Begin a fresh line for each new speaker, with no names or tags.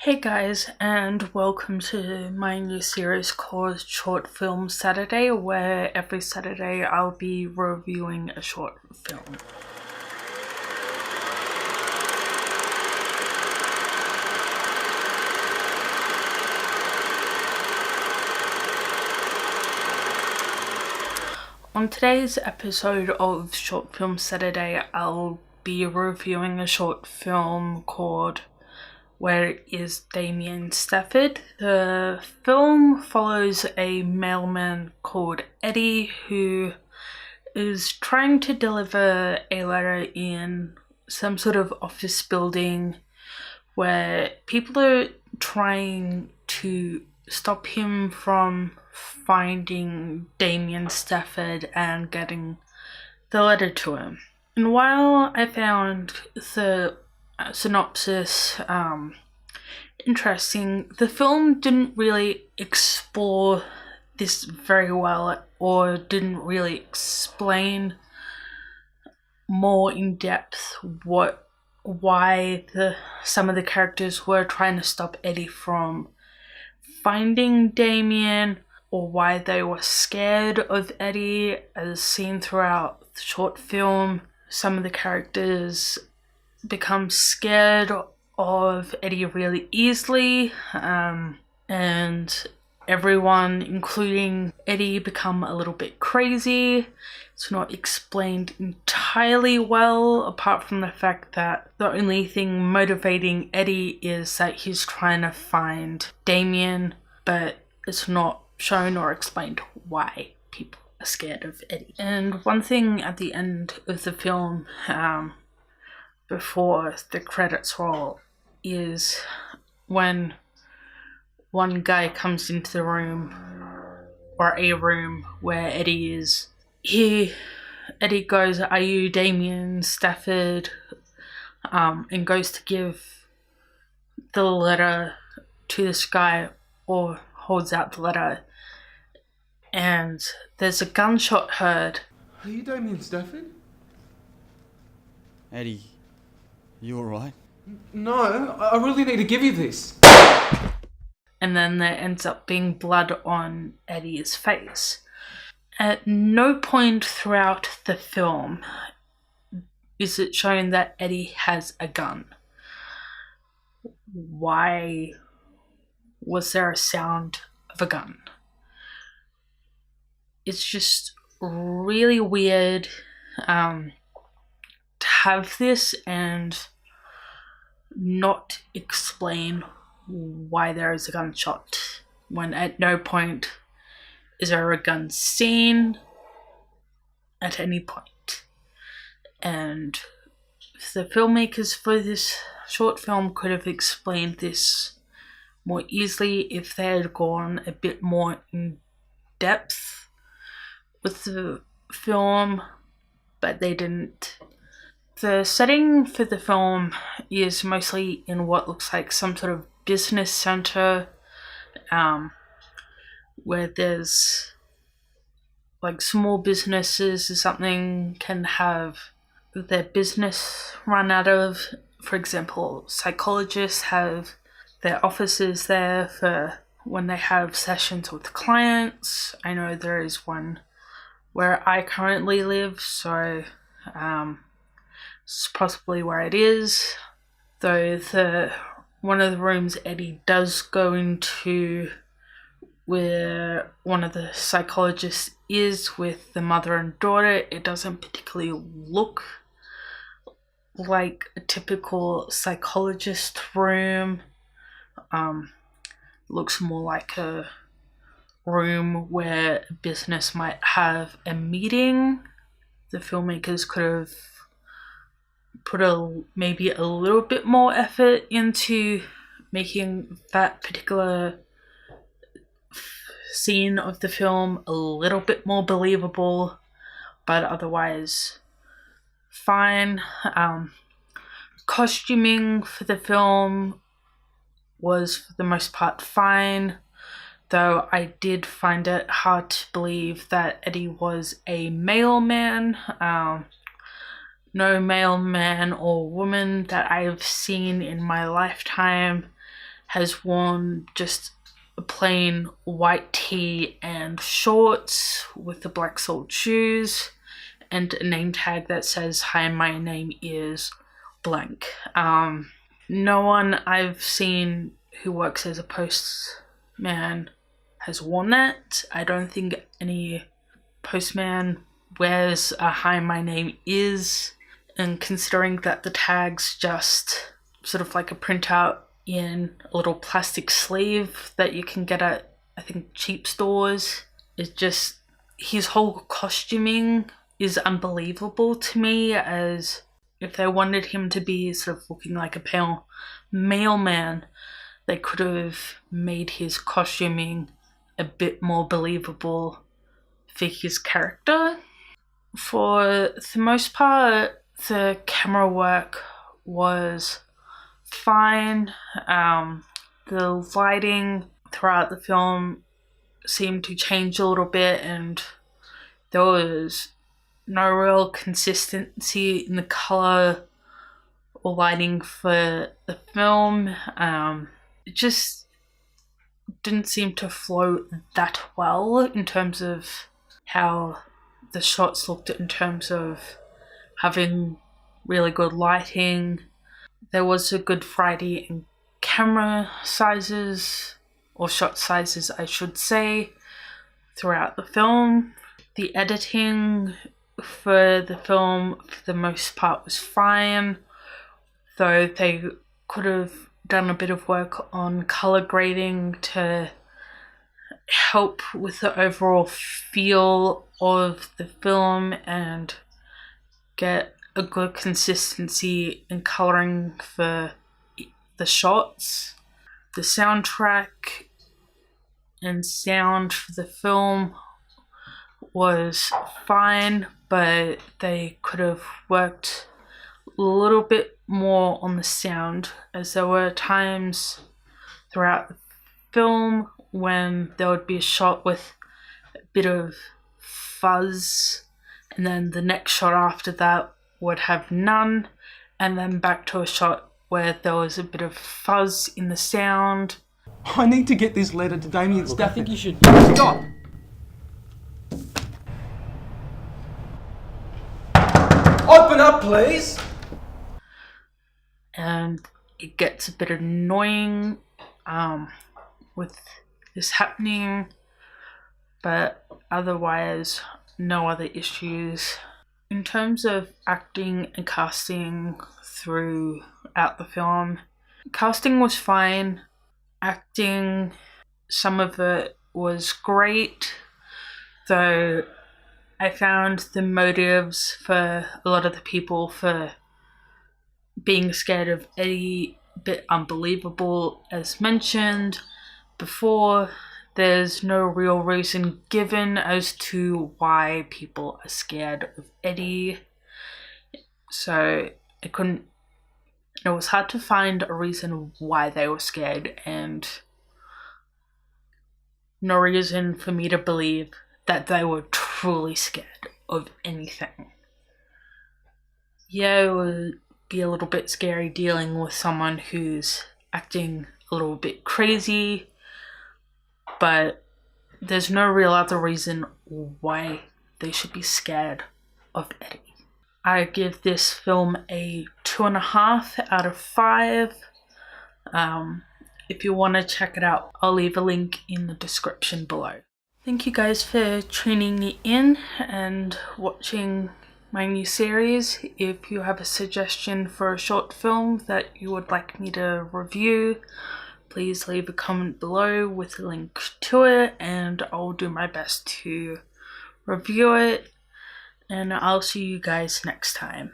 Hey guys, and welcome to my new series called Short Film Saturday, where every Saturday I'll be reviewing a short film. On today's episode of Short Film Saturday, I'll be reviewing a short film called Where is Damien Stafford? The film follows a mailman called Eddie who is trying to deliver a letter in some sort of office building where people are trying to stop him from finding Damien Stafford and getting the letter to him. And while I found the synopsis interesting, the film didn't really explore this very well or didn't really explain more in depth why some of the characters were trying to stop Eddie from finding Damien, or why they were scared of Eddie. As seen throughout the short film, some of the characters become scared of Eddie really easily, and everyone, including Eddie, become a little bit crazy. It's not explained entirely well, apart from the fact that the only thing motivating Eddie is that he's trying to find Damien, but it's not shown or explained why people are scared of Eddie. And one thing at the end of the film, before the credits roll, is when one guy comes into the room, or a room where Eddie is. Eddie goes, "Are you Damien Stafford?" And goes to give the letter to this guy, or holds out the letter, and there's a gunshot heard.
"Are you Damien Stafford?"
Eddie, you alright?
"No, I really need to give you this."
And then there ends up being blood on Eddie's face. At no point throughout the film is it shown that Eddie has a gun. Why was there a sound of a gun? It's just really weird to have this and not explain why there is a gunshot, when at no point is there a gun seen at any point. And the filmmakers for this short film could have explained this more easily if they had gone a bit more in depth with the film, but they didn't. The setting for the film is mostly in what looks like some sort of business center, where there's like small businesses or something can have their business run out of. For example, psychologists have their offices there for when they have sessions with clients. I know there is one where I currently live, so it's possibly where it is. Though one of the rooms Eddie does go into, where one of the psychologists is with the mother and daughter, it doesn't particularly look like a typical psychologist room. Looks more like a room where a business might have a meeting. The filmmakers could have put maybe a little bit more effort into making that particular scene of the film a little bit more believable, but otherwise fine. Costuming for the film was for the most part fine, though I did find it hard to believe that Eddie was a mailman. No mailman or woman that I've seen in my lifetime has worn just a plain white tee and shorts with the black soled shoes and a name tag that says, "Hi, my name is blank." No one I've seen who works as a postman has worn that. I don't think any postman wears a "Hi, my name is," and considering that the tag's just sort of like a printout in a little plastic sleeve that you can get at, I think, cheap stores, it's just, his whole costuming is unbelievable to me, as if they wanted him to be sort of looking like a pale mailman, they could have made his costuming a bit more believable for his character. For the most part, the camera work was fine. The lighting throughout the film seemed to change a little bit, and there was no real consistency in the color or lighting for the film. It just didn't seem to flow that well in terms of how the shots looked, in terms of having really good lighting. There was a good variety in camera sizes, or shot sizes I should say, throughout the film. The editing for the film, for the most part, was fine, though they could have done a bit of work on color grading to help with the overall feel of the film and get a good consistency in coloring for the shots. The soundtrack and sound for the film was fine, but they could have worked a little bit more on the sound, as there were times throughout the film when there would be a shot with a bit of fuzz, and then the next shot after that would have none, and then back to a shot where there was a bit of fuzz in the sound.
I need to get this letter to Damien Stafford.
I think you should...
Stop! Open up, please!
And it gets a bit annoying with this happening, but otherwise no other issues. In terms of acting and casting throughout the film, casting was fine. Acting, some of it was great, though I found the motives for a lot of the people for being scared of Eddie a bit unbelievable. As mentioned before, there's no real reason given as to why people are scared of Eddie, so it was hard to find a reason why they were scared, and no reason for me to believe that they were truly scared of anything. Yeah, it would be a little bit scary dealing with someone who's acting a little bit crazy, but there's no real other reason why they should be scared of Eddie. I give this film a 2.5 out of 5. If you want to check it out, I'll leave a link in the description below. Thank you guys for tuning in and watching my new series. If you have a suggestion for a short film that you would like me to review, please leave a comment below with a link to it, and I'll do my best to review it. And I'll see you guys next time.